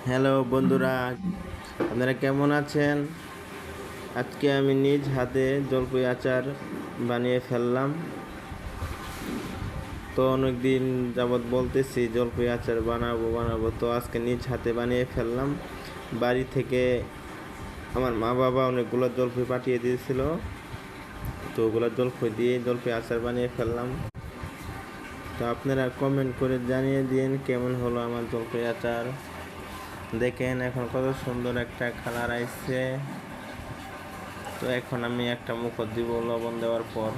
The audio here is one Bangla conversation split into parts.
হ্যালো বন্ধুরা, আপনারা কেমন আছেন? আজকে আমি নিজ হাতে জলপাই আচার বানিয়ে ফেললাম। তো অনেক দিন যাবৎ বলতেছি জলপাই আচার বানাবো, তো আজকে নিজ হাতে বানিয়ে ফেললাম। বাড়ি থেকে আমার মা বাবা অনেকগুলো জলপাই পাঠিয়ে দিয়েছিল, তো ওগুলো জলপাই দিয়ে জলপাই আচার বানিয়ে ফেললাম। তো আপনারা কমেন্ট করে জানিয়ে দিন কেমন হলো আমার জলপাই আচার। দেখেন এখন কত সুন্দর একটা কালার আসছে। তো এখন আমি একটা মুখ দিব লবণ দেওয়ার পর।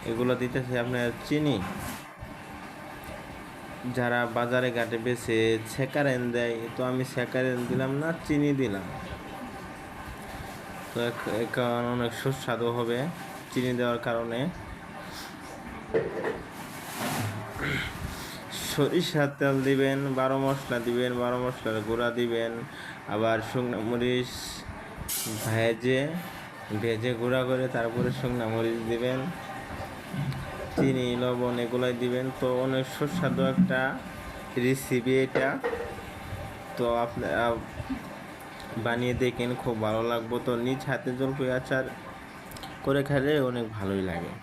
এগুলো দিতেছে আপনার চিনি, যারা বাজারে ঘাটে বেছে সেকারেন দেয়, তো আমি সেকারেন দিলাম না, চিনি দিলাম। তো এখন অনেক সুস্বাদু হবে চিনি দেওয়ার কারণে। সরিষার তেল দিবেন, 12 মশলা দিবেন, 12 মশলার গুঁড়া দিবেন, আবার শুকনো মরিচ ভেজে গুঁড়া করে তারপরে শুকনো মরিচ দিবেন, চিনি লবণ এগুলাই দিবেন। তো অনেক সুস্বাদু একটা রেসিপি এটা। তো আপনারা বানিয়ে দেখেন, খুব ভালো লাগবে। তো নিজ হাতে জলপাই আচার করে খেলে অনেক ভালোই লাগে।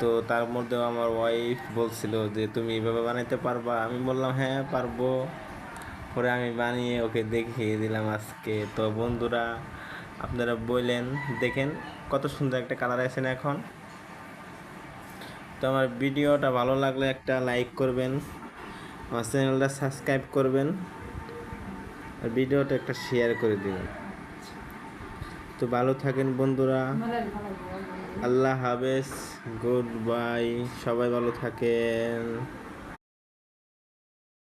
তো তার মধ্যেও আমার ওয়াইফ বলছিল যে তুমি এইভাবে বানাইতে পারবা? আমি বললাম হ্যাঁ পারবো। পরে আমি বানিয়ে ওকে দেখিয়ে দিলাম আজকে। তো বন্ধুরা, আপনারা বললেন দেখেন কত সুন্দর একটা কালার আছে না এখন। তো আমার ভিডিওটা ভালো লাগলে একটা লাইক করবেন, আমার চ্যানেলটা সাবস্ক্রাইব করবেন, আর ভিডিওটা একটা শেয়ার করে দেবেন। তো ভালো থাকেন বন্ধুরা, আল্লাহ হাফেজ, গুড বাই, সবাই ভালো থাকেন।